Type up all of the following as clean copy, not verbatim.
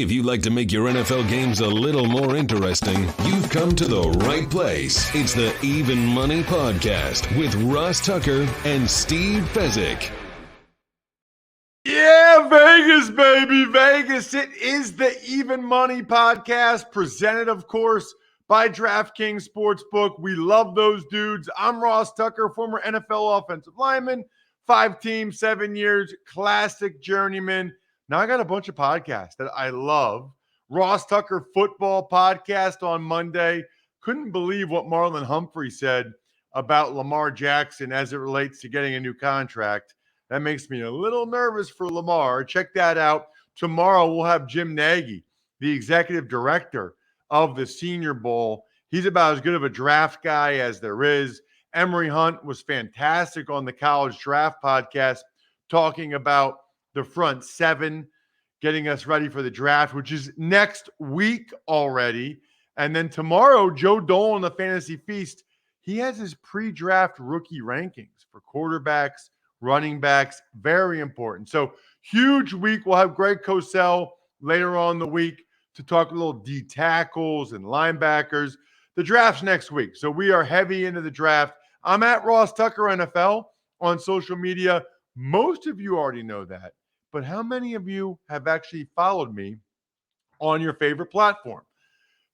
If you'd like to make your NFL games a little more interesting, you've come to the right place. It's the Even Money Podcast with Ross Tucker and Steve Fezzik. Yeah, Vegas, baby, Vegas. It is the Even Money Podcast, presented, of course, by DraftKings Sportsbook. We love those dudes. I'm Ross Tucker, former NFL offensive lineman, 5 teams, 7 years, classic journeyman. Now I got a bunch of podcasts that I love. Ross Tucker Football Podcast on Monday. Couldn't believe what Marlon Humphrey said about Lamar Jackson as it relates to getting a new contract. That makes me a little nervous for Lamar. Check that out. Tomorrow we'll have Jim Nagy, the executive director of the Senior Bowl. He's about as good of a draft guy as there is. Emery Hunt was fantastic on the College Draft Podcast, talking about the front seven, getting us ready for the draft, which is next week already. And then tomorrow, Joe Dole on the Fantasy Feast, he has his pre-draft rookie rankings for quarterbacks, running backs, very important. So huge week. We'll have Greg Cosell later on in the week to talk a little D tackles and linebackers. The draft's next week, so we are heavy into the draft. I'm at Ross Tucker NFL on social media. Most of you already know that, but how many of you have actually followed me on your favorite platform?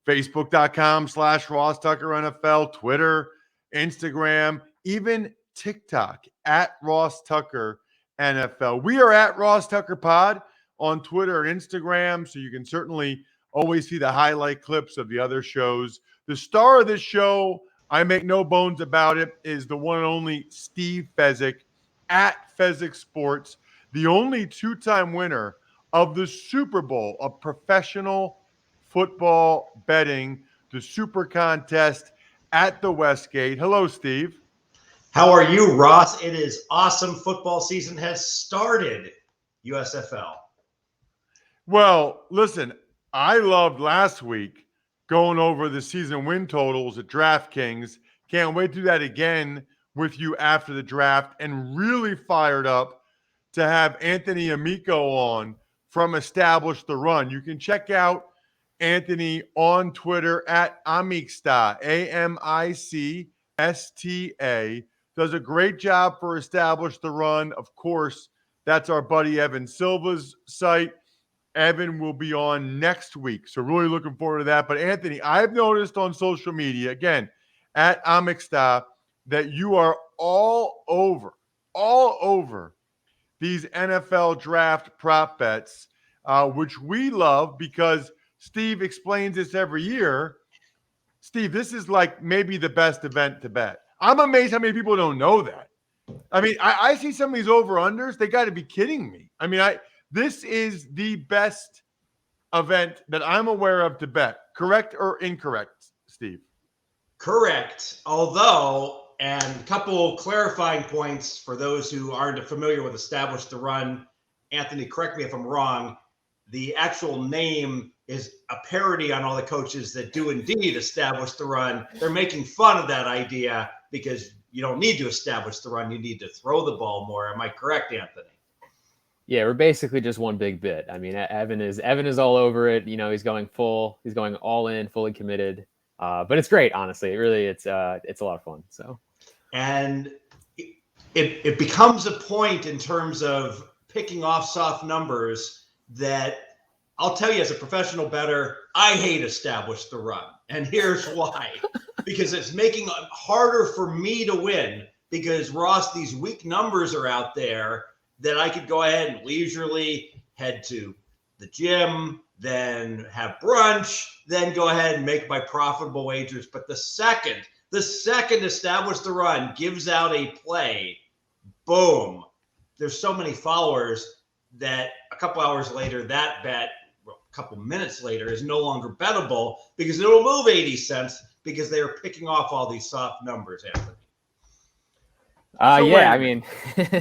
Facebook.com/Ross Tucker NFL, Twitter, Instagram, even TikTok at Ross Tucker NFL. We are at Ross Tucker Pod on Twitter and Instagram, so you can certainly always see the highlight clips of the other shows. The star of this show, I make no bones about it, is the one and only Steve Fezzik at Fezzik Sports, the only two-time winner of the Super Bowl of professional football betting, the Super Contest at the Westgate. Hello, Steve. How are you, Ross? It is awesome. Football season has started. USFL. Well, listen, I loved last week going over the season win totals at DraftKings. Can't wait to do that again with you after the draft, and really fired up to have Anthony Amico on from Establish the Run. You can check out Anthony on Twitter at Amicsta, AMICSTA. Does a great job for Establish the Run. Of course, that's our buddy Evan Silva's site. Evan will be on next week, so really looking forward to that. But Anthony, I've noticed on social media, again, at Amicsta, that you are all over these NFL draft prop bets, which we love because Steve explains this every year. Steve, this is like maybe the best event to bet. I'm amazed how many people don't know that. I mean, I see some of these over-unders. They got to be kidding me. I mean, this is the best event that I'm aware of to bet. Correct or incorrect, Steve? Correct. Although, and a couple clarifying points for those who aren't familiar with Establish the Run. Anthony, correct me if I'm wrong. The actual name is a parody on all the coaches that do indeed establish the run. They're making fun of that idea because you don't need to establish the run. You need to throw the ball more. Am I correct, Anthony? Yeah, we're basically just one big bit. I mean, Evan is all over it. You know, he's going all in, fully committed. But it's great, honestly. It's a lot of fun. So, and it becomes a point in terms of picking off soft numbers that I'll tell you, as a professional bettor, I hate Establish the Run. And here's why. Because it's making it harder for me to win. Because, Ross, these weak numbers are out there that I could go ahead and leisurely head to the gym, then have brunch, then go ahead and make my profitable wagers. But the second Establish the Run gives out a play, boom. There's so many followers that a couple hours later, that bet, a couple minutes later, is no longer bettable because it'll move 80 cents because they are picking off all these soft numbers, Anthony. Yeah, I mean,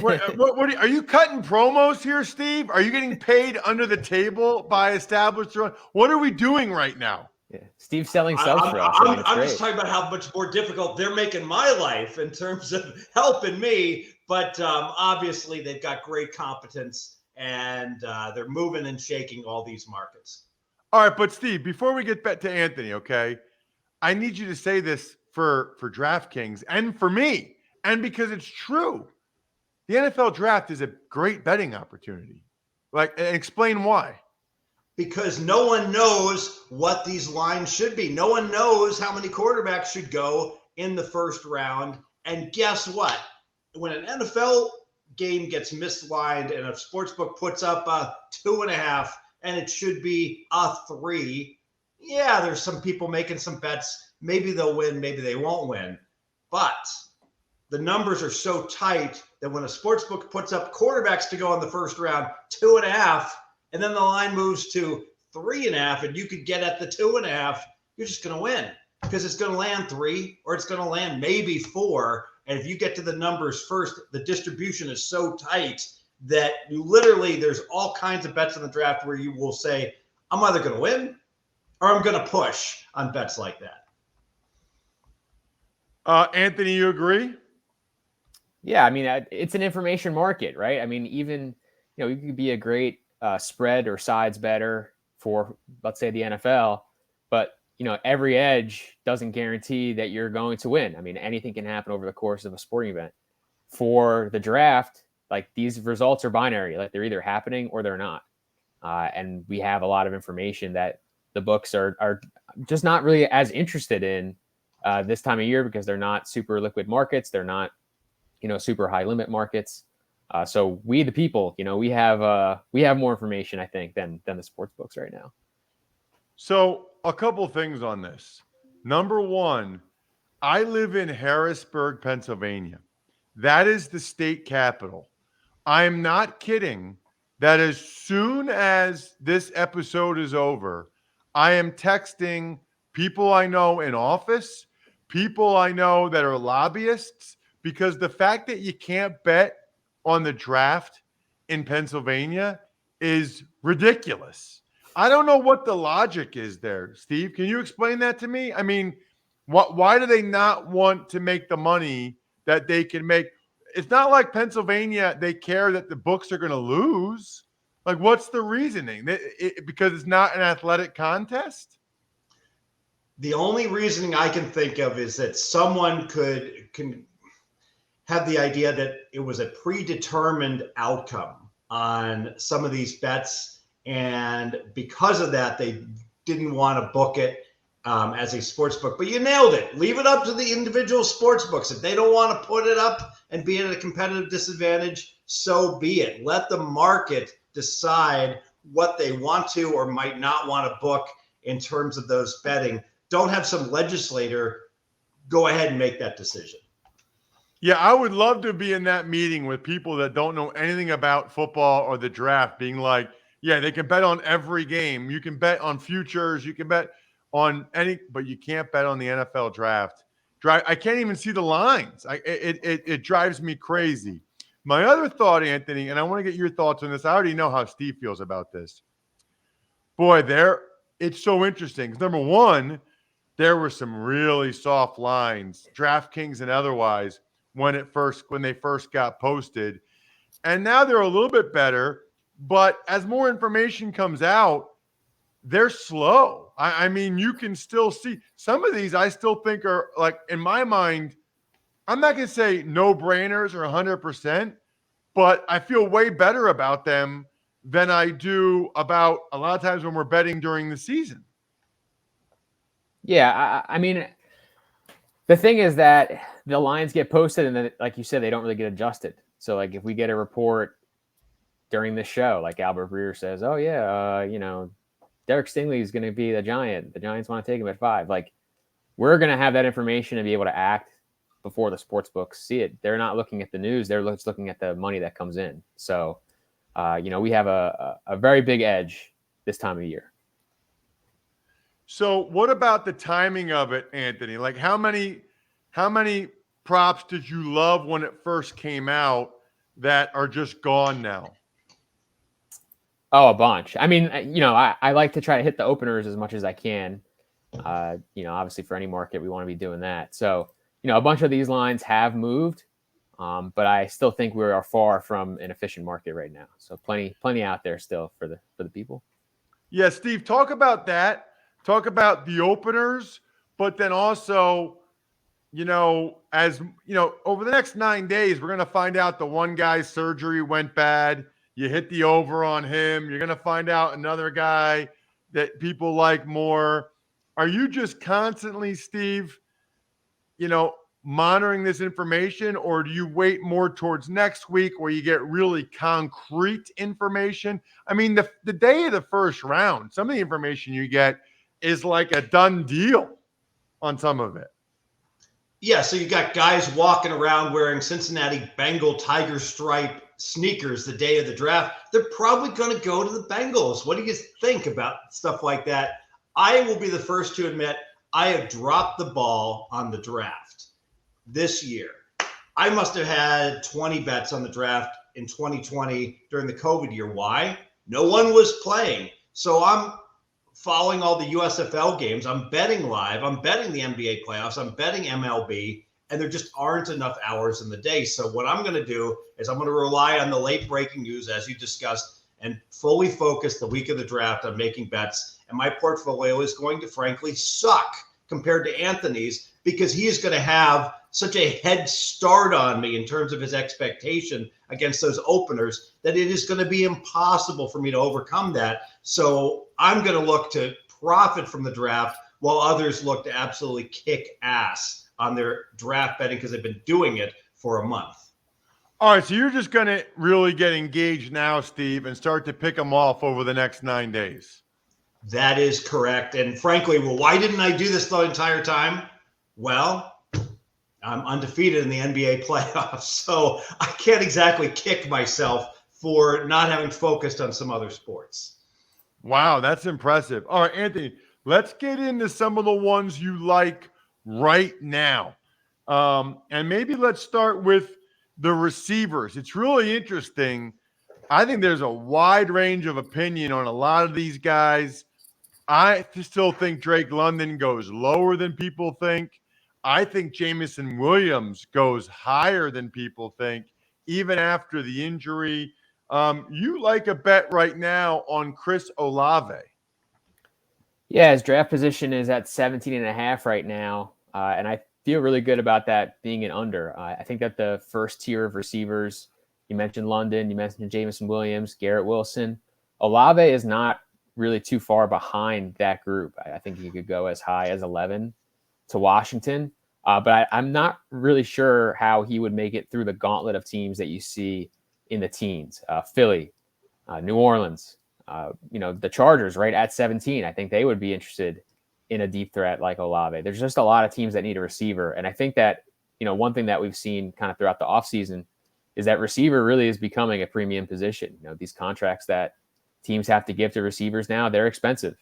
what are you cutting promos here, Steve? Are you getting paid under the table by Establish the Run? What are we doing right now? Yeah, Steve's selling subs for us. I'm just talking about how much more difficult they're making my life in terms of helping me. But obviously, they've got great competence, and they're moving and shaking all these markets. All right, but Steve, before we get back to Anthony, okay, I need you to say this for DraftKings and for me, and because it's true. The NFL draft is a great betting opportunity. Like, explain why. Because no one knows what these lines should be. No one knows how many quarterbacks should go in the first round. And guess what? When an NFL game gets mislined and a sportsbook puts up a 2.5 and it should be a 3, yeah, there's some people making some bets. Maybe they'll win, maybe they won't win. But the numbers are so tight that when a sportsbook puts up quarterbacks to go in the first round, 2.5, and then the line moves to 3.5, and you could get at the 2.5, you're just going to win because it's going to land 3 or it's going to land maybe 4. And if you get to the numbers first, the distribution is so tight that you literally, there's all kinds of bets in the draft where you will say, I'm either going to win or I'm going to push on bets like that. Anthony, you agree? Yeah, I mean, it's an information market, right? I mean, even, you could be a great spread or sides better for, let's say, the NFL, but every edge doesn't guarantee that you're going to win. I mean, anything can happen over the course of a sporting event. For the draft, like, these results are binary, like they're either happening or they're not. And we have a lot of information that the books are just not really as interested in this time of year because they're not super liquid markets. They're not, super high limit markets. So we, the people, we have more information, I think, than the sports books right now. So a couple things on this. Number one, I live in Harrisburg, Pennsylvania. That is the state capital. I'm not kidding that as soon as this episode is over, I am texting people I know in office, people I know that are lobbyists, because the fact that you can't bet on the draft in Pennsylvania is ridiculous. I don't know what the logic is there. Steve, can you explain that to me? I mean, why do they not want to make the money that they can make? It's not like Pennsylvania, they care that the books are going to lose. Like, what's the reasoning? Because it's not an athletic contest? The only reasoning I can think of is that someone can have the idea that it was a predetermined outcome on some of these bets. And because of that, they didn't want to book it as a sports book. But you nailed it. Leave it up to the individual sports books. If they don't want to put it up and be at a competitive disadvantage, so be it. Let the market decide what they want to or might not want to book in terms of those betting. Don't have some legislator go ahead and make that decision. Yeah, I would love to be in that meeting with people that don't know anything about football or the draft, being like, yeah, they can bet on every game. You can bet on futures. You can bet on any, but you can't bet on the NFL draft. I can't even see the lines. It drives me crazy. My other thought, Anthony, and I want to get your thoughts on this. I already know how Steve feels about this. Boy, it's so interesting. Number one, there were some really soft lines, DraftKings and otherwise, when they first got posted. And now they're a little bit better, but as more information comes out, they're slow. I mean, you can still see some of these I still think are, like, in my mind, I'm not going to say no-brainers or 100%, but I feel way better about them than I do about a lot of times when we're betting during the season. Yeah, I mean, the thing is that the lines get posted and then, like you said, they don't really get adjusted. So, like, if we get a report during this show, like Albert Breer says, oh, yeah, Derek Stingley is going to be the Giant. The Giants want to take him at 5. Like, we're going to have that information and be able to act before the sports books see it. They're not looking at the news. They're just looking at the money that comes in. So, we have a very big edge this time of year. So what about the timing of it, Anthony? Like, how many props did you love when it first came out that are just gone now? Oh, a bunch. I mean, I like to try to hit the openers as much as I can. Obviously for any market, we want to be doing that. So, a bunch of these lines have moved, but I still think we are far from an efficient market right now. So plenty out there still for the people. Yeah, Steve, talk about that. Talk about the openers, but then also, as over the next 9 days, we're going to find out the one guy's surgery went bad. You hit the over on him. You're going to find out another guy that people like more. Are you just constantly, Steve, monitoring this information, or do you wait more towards next week where you get really concrete information? I mean, the day of the first round, some of the information you get is like a done deal on some of it. Yeah, so you got guys walking around wearing Cincinnati Bengal tiger stripe sneakers the day of the draft. They're probably going to go to the Bengals. What do you think about stuff like that? I will be the first to admit I have dropped the ball on the draft this year. I must have had 20 bets on the draft in 2020 during the COVID year. Why? No one was playing. So I'm following all the USFL games. I'm betting live. I'm betting the NBA playoffs. I'm betting MLB, and there just aren't enough hours in the day. So what I'm going to do is I'm going to rely on the late breaking news, as you discussed, and fully focus the week of the draft on making bets. And my portfolio is going to frankly suck compared to Anthony's, because he is going to have such a head start on me in terms of his expectation against those openers that it is going to be impossible for me to overcome that. So I'm going to look to profit from the draft while others look to absolutely kick ass on their draft betting because they've been doing it for a month. All right, so you're just going to really get engaged now, Steve, and start to pick them off over the next 9 days. That is correct. And frankly, well, why didn't I do this the entire time? Well, I'm undefeated in the NBA playoffs, so I can't exactly kick myself for not having focused on some other sports. Wow, that's impressive. All right, Anthony, let's get into some of the ones you like right now. And maybe let's start with the receivers. It's really interesting. I think there's a wide range of opinion on a lot of these guys. I still think Drake London goes lower than people think. I think Jamison Williams goes higher than people think, even after the injury. You like a bet right now on Chris Olave. Yeah, his draft position is at 17.5 right now. And I feel really good about that being an under. I think that the first tier of receivers, you mentioned London, you mentioned Jamison Williams, Garrett Wilson. Olave is not really too far behind that group. I think he could go as high as 11 to Washington. But I'm not really sure how he would make it through the gauntlet of teams that you see in the teens. Philly, New Orleans, the Chargers right at 17. I think they would be interested in a deep threat like Olave. There's just a lot of teams that need a receiver. And I think that, one thing that we've seen kind of throughout the offseason is that receiver really is becoming a premium position. These contracts that teams have to give to receivers now, they're expensive.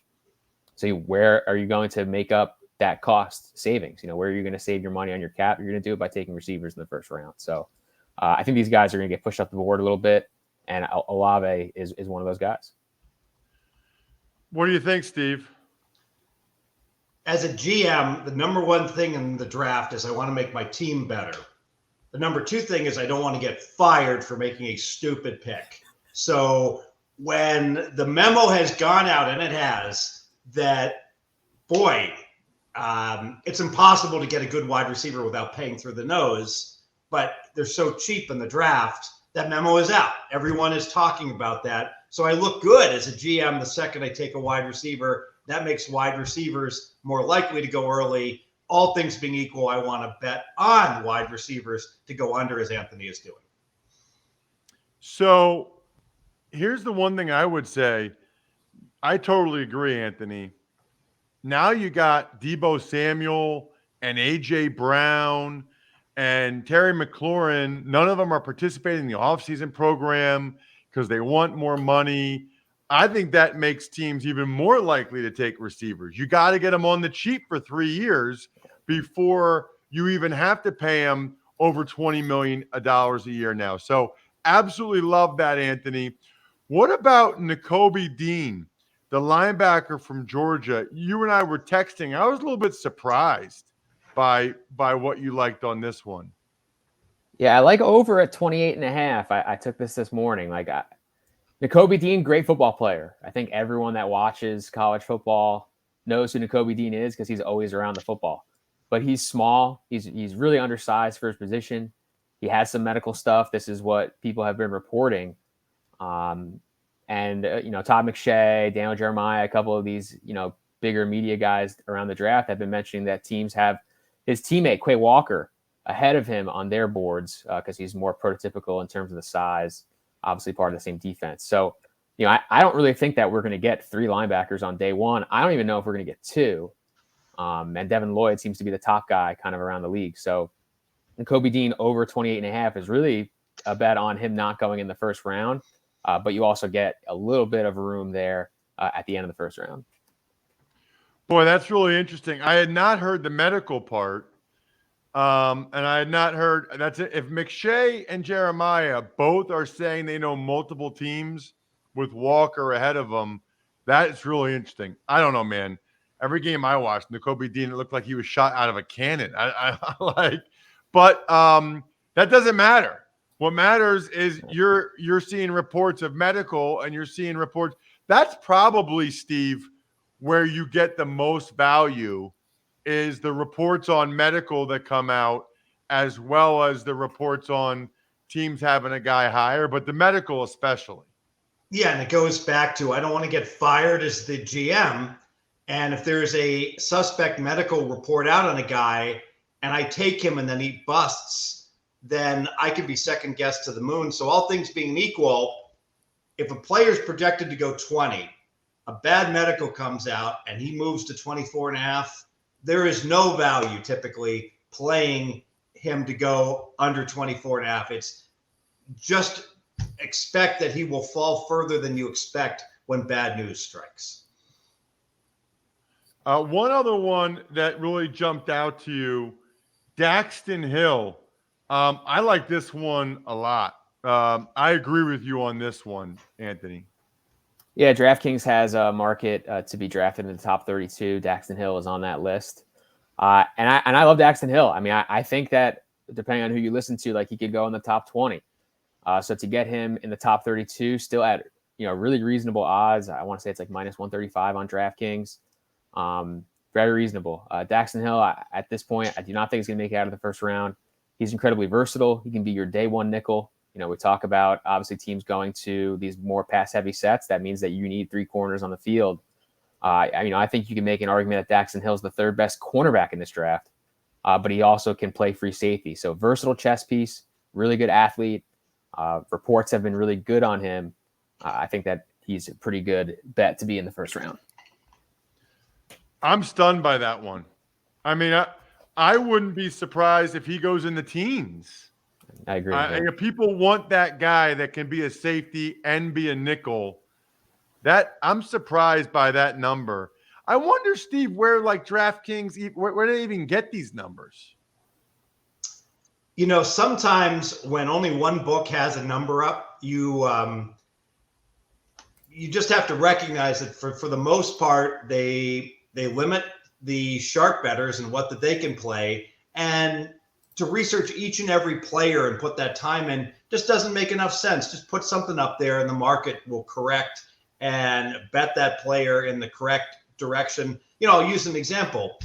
So where are you going to make up that cost savings? Where are you going to save your money on your cap? You're going to do it by taking receivers in the first round. So I think these guys are going to get pushed up the board a little bit, and Olave is one of those guys. What do you think, Steve? As a GM, the number one thing in the draft is I want to make my team better. The number two thing is I don't want to get fired for making a stupid pick. So when the memo has gone out, and it has, that, boy, it's impossible to get a good wide receiver without paying through the nose, but they're so cheap in the draft, that memo is out. Everyone is talking about that. So I look good as a GM the second I take a wide receiver. That makes wide receivers more likely to go early. All things being equal, I want to bet on wide receivers to go under, as Anthony is doing. So here's the one thing I would say. I totally agree, Anthony. Now you got Deebo Samuel and A.J. Brown and Terry McLaurin. None of them are participating in the offseason program because they want more money. I think that makes teams even more likely to take receivers. You got to get them on the cheap for 3 years before you even have to pay them over $20 million a year now. So absolutely love that, Anthony. What about Nakobe Dean, the linebacker from Georgia? You and I were texting. I was a little bit surprised by what you liked on this one. Yeah, I like over at 28.5. I took this morning. Nakobe Dean, great football player. I think everyone that watches college football knows who Nakobe Dean is because he's always around the football. But he's small. He's really undersized for his position. He has some medical stuff. This is what people have been reporting. Todd McShay, Daniel Jeremiah, a couple of these, bigger media guys around the draft have been mentioning that teams have his teammate, Quay Walker, ahead of him on their boards because he's more prototypical in terms of the size, obviously part of the same defense. So, I don't really think that we're going to get 3 linebackers on day one. I don't even know if we're going to get 2. And Devin Lloyd seems to be the top guy kind of around the league. So Nakobe Dean over 28.5 is really a bet on him not going in the first round. But you also get a little bit of room there at the end of the first round. Boy, that's really interesting. I had not heard the medical part. And I had not heard that's it. If McShay and Jeremiah both are saying they know multiple teams with Walker ahead of them, that's really interesting. I don't know, man. Every game I watched, Nakobe Dean, it looked like he was shot out of a cannon. But that doesn't matter. What matters is you're seeing reports of medical, and you're seeing reports. That's probably, Steve, where you get the most value is the reports on medical that come out, as well as the reports on teams having a guy higher, but the medical especially. Yeah, and it goes back to I don't want to get fired as the GM. And if there's a suspect medical report out on a guy and I take him and then he busts, then I could be second guessed to the moon. So all things being equal, if a player's projected to go 20, a bad medical comes out and he moves to 24.5, there is no value typically playing him to go under 24.5. It's just expect that he will fall further than you expect when bad news strikes. One other one that really jumped out to you, Daxton Hill. I like this one a lot. I agree with you on this one, Anthony. Yeah, DraftKings has a market to be drafted in the top 32. Daxton Hill is on that list. And I love Daxton Hill. I mean, I think that depending on who you listen to, like he could go in the top 20. So to get him in the top 32, still at really reasonable odds. I want to say it's like minus 135 on DraftKings. Very reasonable. Daxton Hill, at this point, I do not think he's going to make it out of the first round. He's incredibly versatile. He can be your day one nickel. We talk about obviously teams going to these more pass heavy sets. That means that you need 3 corners on the field. I think you can make an argument that Daxton Hill is the 3rd best cornerback in this draft, but he also can play free safety. So versatile chess piece, really good athlete. Reports have been really good on him. I think that he's a pretty good bet to be in the first round. I'm stunned by that one. I mean, I wouldn't be surprised if he goes in the teens. I agree. If people want that guy that can be a safety and be a nickel, that I'm surprised by that number. I wonder, Steve, where like DraftKings, where do they even get these numbers? Sometimes when only one book has a number up, you just have to recognize that for the most part, they limit the sharp bettors and what that they can play. And to research each and every player and put that time in just doesn't make enough sense. Just put something up there and the market will correct and bet that player in the correct direction. I'll use an example.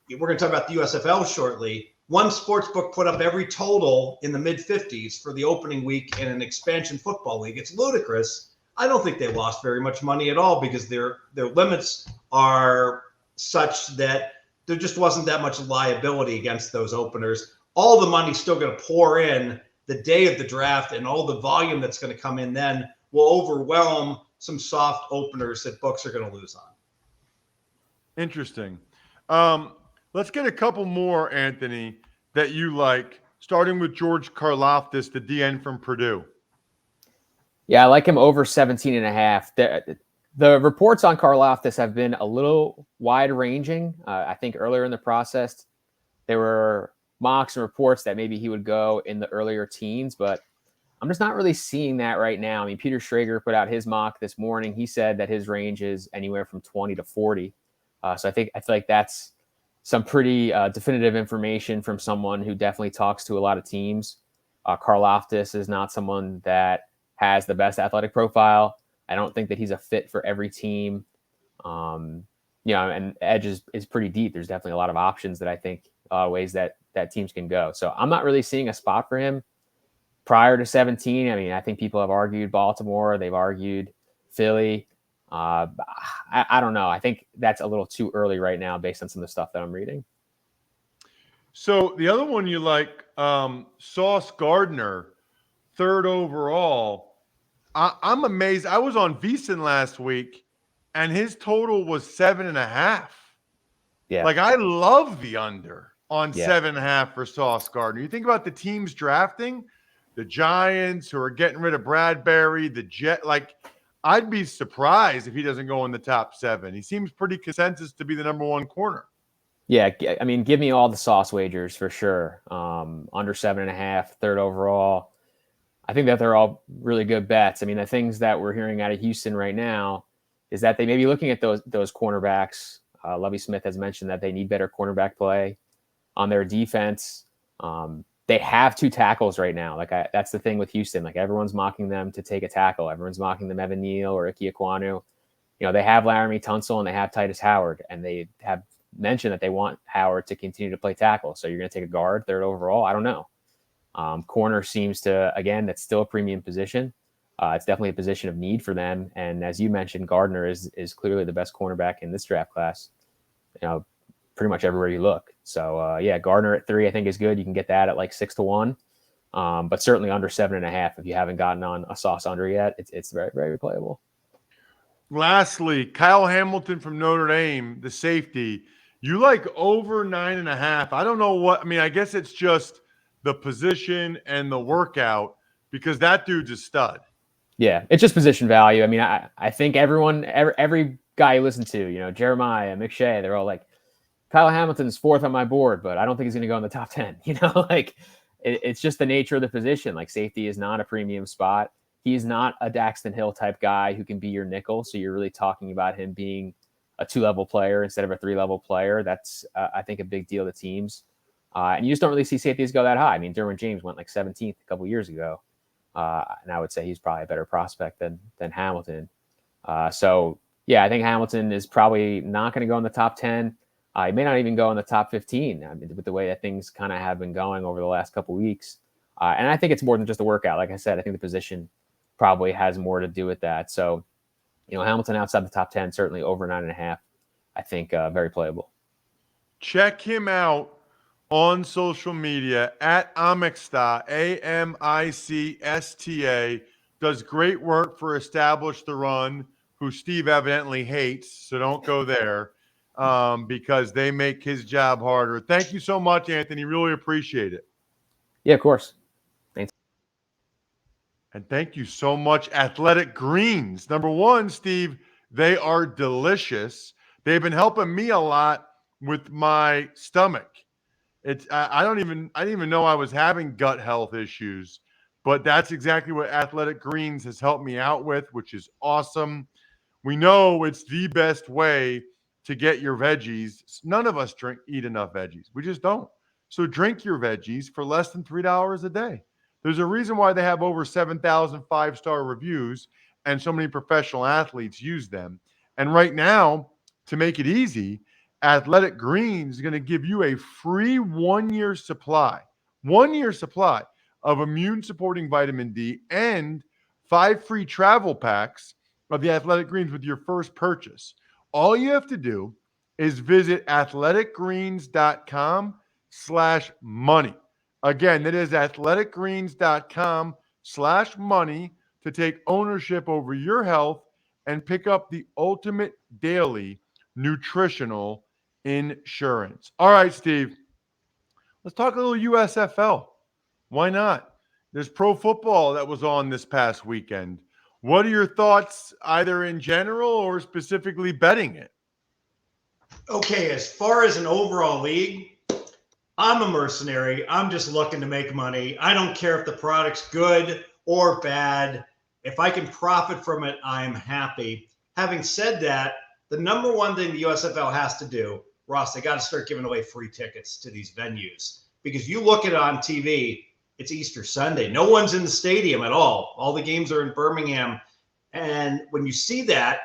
We're going to talk about the USFL shortly. One sports book put up every total in the mid-50s for the opening week in an expansion football league. It's ludicrous. I don't think they lost very much money at all because their limits are such that there just wasn't that much liability against those openers. All the money's still going to pour in the day of the draft, and all the volume that's going to come in then will overwhelm some soft openers that books are going to lose on. Interesting. Let's get a couple more, Anthony, that you like, starting with George Karlaftis, the DN from Purdue. Yeah, I like him over 17.5. The reports on Karlaftis have been a little wide-ranging. I think earlier in the process, there were mocks and reports that maybe he would go in the earlier teens, but I'm just not really seeing that right now. I mean, Peter Schrager put out his mock this morning. He said that his range is anywhere from 20 to 40. So I feel like that's some pretty definitive information from someone who definitely talks to a lot of teams. Karlaftis is not someone that has the best athletic profile. I don't think that he's a fit for every team. And edge is pretty deep. There's definitely a lot of options that I think ways that teams can go. So I'm not really seeing a spot for him prior to 17. I mean, I think people have argued Baltimore. They've argued Philly. I don't know. I think that's a little too early right now based on some of the stuff that I'm reading. So the other one you like, Sauce Gardner, 3rd overall. I'm amazed. I was on VSiN last week, and his total was 7.5. Yeah. Like, I love the under on 7.5 for Sauce Gardner. You think about the teams drafting, the Giants who are getting rid of Bradbury, the Jet. Like, I'd be surprised if he doesn't go in the top 7. He seems pretty consensus to be the number 1 corner. Yeah, I mean, give me all the Sauce wagers for sure. Under 7.5, 3rd overall. I think that they're all really good bets. I mean, the things that we're hearing out of Houston right now is that they may be looking at those cornerbacks. Lovie Smith has mentioned that they need better cornerback play on their defense. They have 2 tackles right now. That's the thing with Houston. Like, everyone's mocking them to take a tackle. Everyone's mocking them Evan Neal or Ike Ekwonu. They have Laramie Tunsil and they have Titus Howard, and they have mentioned that they want Howard to continue to play tackle. So you're going to take a guard 3rd overall? I don't know. Corner seems to, again, that's still a premium position. It's definitely a position of need for them. And as you mentioned, Gardner is clearly the best cornerback in this draft class, pretty much everywhere you look. So, Gardner at 3, I think is good. You can get that at like 6-1, but certainly under 7.5. If you haven't gotten on a Sauce under yet, it's very, very playable. Lastly, Kyle Hamilton from Notre Dame, the safety. You like over 9.5. I don't know what, I mean, I guess it's just the position and the workout, because that dude's a stud. Yeah, it's just position value. I mean, I think every guy you listen to, Jeremiah, McShay, they're all like, Kyle Hamilton's 4th on my board, but I don't think he's going to go in the top 10. It's just the nature of the position. Like, safety is not a premium spot. He's not a Daxton Hill type guy who can be your nickel. So you're really talking about him being a 2-level player instead of a 3-level player. That's, I think, a big deal to teams. And you just don't really see safeties go that high. I mean, Derwin James went like 17th a couple years ago. And I would say he's probably a better prospect than Hamilton. I think Hamilton is probably not going to go in the top 10. He may not even go in the top 15. I mean, with the way that things kind of have been going over the last couple of weeks. And I think it's more than just a workout. Like I said, I think the position probably has more to do with that. So, Hamilton outside the top 10, certainly over 9.5, I think very playable. Check him out on social media at Amicsta, AMICSTA. Does great work for Establish the Run, who Steve evidently hates, so don't go there because they make his job harder. Thank you so much, Anthony. Really appreciate it. Yeah, of course. Thanks. And thank you so much, Athletic Greens. Number 1, Steve, they are delicious. They've been helping me a lot with my stomach. I didn't even know I was having gut health issues, but that's exactly what Athletic Greens has helped me out with, which is awesome. We know it's the best way to get your veggies. None of us eat enough veggies. We just don't. So drink your veggies for less than $3 a day. There's a reason why they have over 7,000 5-star reviews and so many professional athletes use them. And right now, to make it easy, Athletic Greens is going to give you a free 1-year supply of immune-supporting vitamin D and 5 free travel packs of the Athletic Greens with your first purchase. All you have to do is visit athleticgreens.com/money. Again, that is athleticgreens.com/money to take ownership over your health and pick up the ultimate daily nutritional insurance. All right, Steve, let's talk a little USFL. Why not? There's pro football that was on this past weekend. What are your thoughts, either in general or specifically betting it? Okay, as far as an overall league, I'm a mercenary. I'm just looking to make money. I don't care if the product's good or bad. If I can profit from it, I'm happy. Having said that, the number one thing the USFL has to do, Ross, they got to start giving away free tickets to these venues, because you look at it on TV, it's Easter Sunday. No one's in the stadium at all. All the games are in Birmingham. And when you see that,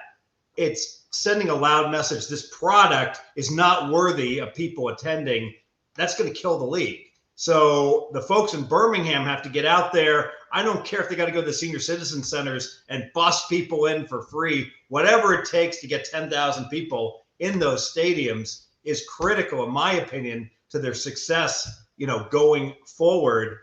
it's sending a loud message. This product is not worthy of people attending. That's going to kill the league. So the folks in Birmingham have to get out there. I don't care if they got to go to the senior citizen centers and bus people in for free. Whatever it takes to get 10,000 people in those stadiums is critical, in my opinion, to their success, going forward.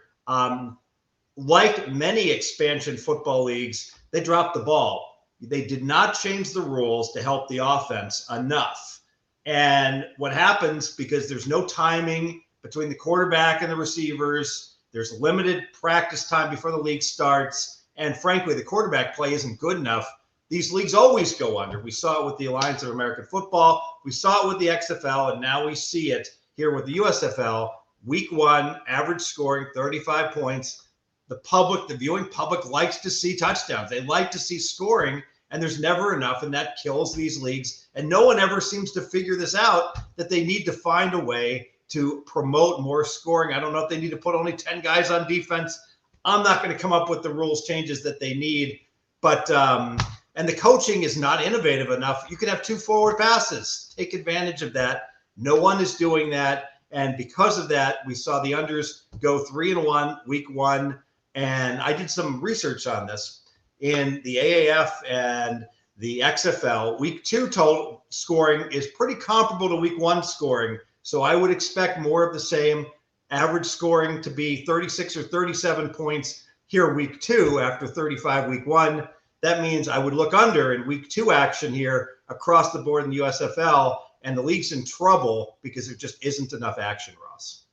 Like many expansion football leagues, they dropped the ball. They did not change the rules to help the offense enough. And what happens, because there's no timing between the quarterback and the receivers, there's limited practice time before the league starts, and frankly, the quarterback play isn't good enough. These leagues always go under. We saw it with the Alliance of American Football. We saw it with the XFL, and now we see it here with the USFL. Week 1, average scoring, 35 points. The public, the viewing public, likes to see touchdowns. They like to see scoring, and there's never enough, and that kills these leagues. And no one ever seems to figure this out, that they need to find a way to promote more scoring. I don't know if they need to put only 10 guys on defense. I'm not going to come up with the rules changes that they need. But and the coaching is not innovative enough. You can have 2 forward passes. Take advantage of that. No one is doing that. And because of that, we saw the unders go 3-1 week 1. And I did some research on this. In the AAF and the XFL, week 2 total scoring is pretty comparable to week 1 scoring. So I would expect more of the same. Average scoring to be 36 or 37 points here week 2 after 35 week 1. That means I would look under in week 2 action here across the board in the USFL, and the league's in trouble because there just isn't enough action, Ross.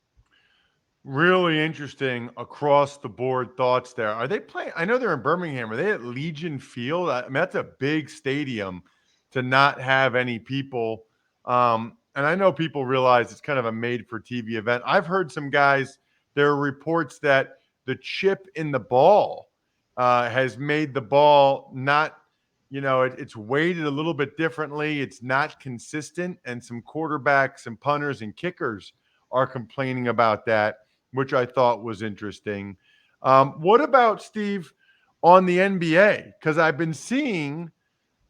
Really interesting across the board thoughts there. Are they playing? I know they're in Birmingham. Are they at Legion Field? I mean, that's a big stadium to not have any people. And I know people realize it's kind of a made-for-TV event. I've heard some guys, there are reports that the chip in the ball has made the ball not, it's weighted a little bit differently. It's not consistent. And some quarterbacks and punters and kickers are complaining about that, which I thought was interesting. What about, Steve, on the NBA? Because I've been seeing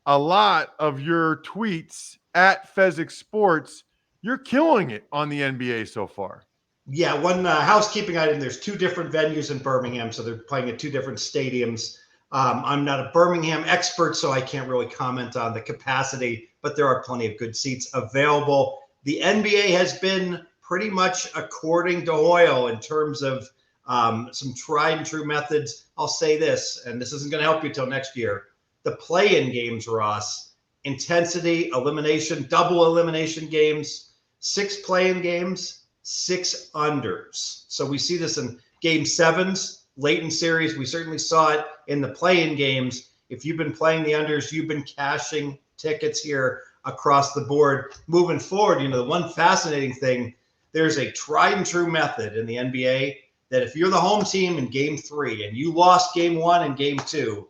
a lot of your tweets at Fezzik Sports. You're killing it on the NBA so far. Yeah, one housekeeping item. There's 2 different venues in Birmingham, so they're playing at 2 different stadiums. I'm not a Birmingham expert, so I can't really comment on the capacity, but there are plenty of good seats available. The NBA has been pretty much according to Hoyle in terms of some tried and true methods. I'll say this, and this isn't going to help you till next year. The play-in games, Ross, intensity, elimination, double elimination games, 6 play-in games, 6 unders. So we see this in game 7s, late in series. We certainly saw it in the play-in games. If you've been playing the unders, you've been cashing tickets here across the board. Moving forward, the one fascinating thing, there's a tried and true method in the NBA that if you're the home team in game 3 and you lost game 1 and game 2,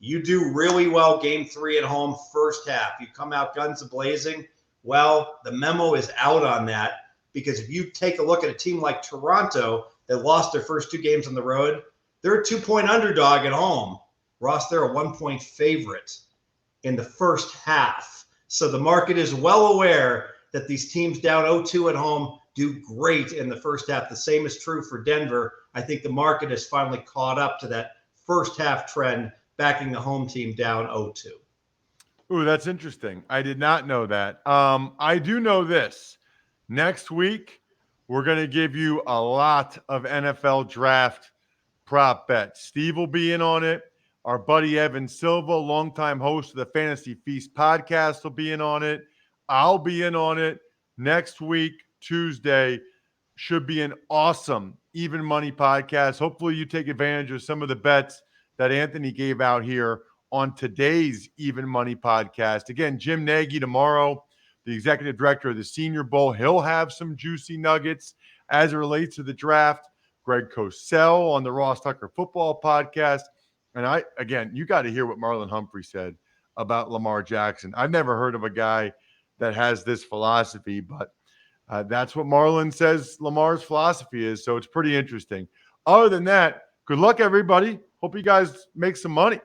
you do really well game 3 at home first half. You come out guns a-blazing. Well, the memo is out on that, because if you take a look at a team like Toronto that lost their first 2 games on the road, they're a 2-point underdog at home. Ross, they're a 1-point favorite in the first half. So the market is well aware that these teams down 0-2 at home do great in the first half. The same is true for Denver. I think the market has finally caught up to that first half trend, backing the home team down 0-2. Ooh, that's interesting. I did not know that. I do know this. Next week, we're going to give you a lot of NFL draft prop bets. Steve will be in on it. Our buddy Evan Silva, longtime host of the Fantasy Feast podcast, will be in on it. I'll be in on it. Next week, Tuesday, should be an awesome Even Money podcast. Hopefully you take advantage of some of the bets that Anthony gave out here on today's Even Money podcast. Again, Jim Nagy tomorrow, the executive director of the Senior Bowl. He'll have some juicy nuggets as it relates to the draft. Greg Cosell on the Ross Tucker Football podcast. And you got to hear what Marlon Humphrey said about Lamar Jackson. I've never heard of a guy that has this philosophy, but that's what Marlon says Lamar's philosophy is. So it's pretty interesting. Other than that, good luck, everybody. Hope you guys make some money.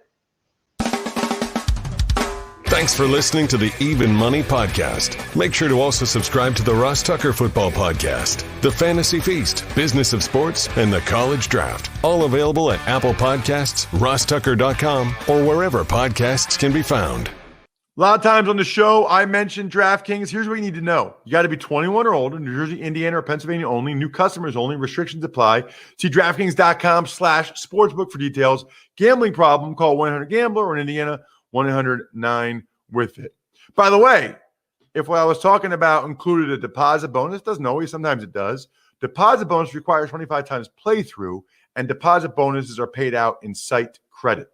Thanks for listening to the Even Money Podcast. Make sure to also subscribe to the Ross Tucker Football Podcast, the Fantasy Feast, Business of Sports, and the College Draft. All available at Apple Podcasts, rosstucker.com, or wherever podcasts can be found. A lot of times on the show, I mentioned DraftKings. Here's what you need to know. You got to be 21 or older, New Jersey, Indiana, or Pennsylvania only. New customers only. Restrictions apply. See DraftKings.com/sportsbook for details. Gambling problem, call 1-800-GAMBLER, or in Indiana, 1-800-9-WITH-IT. By the way, if what I was talking about included a deposit bonus, doesn't always, sometimes it does. Deposit bonus requires 25 times playthrough, and deposit bonuses are paid out in site credit.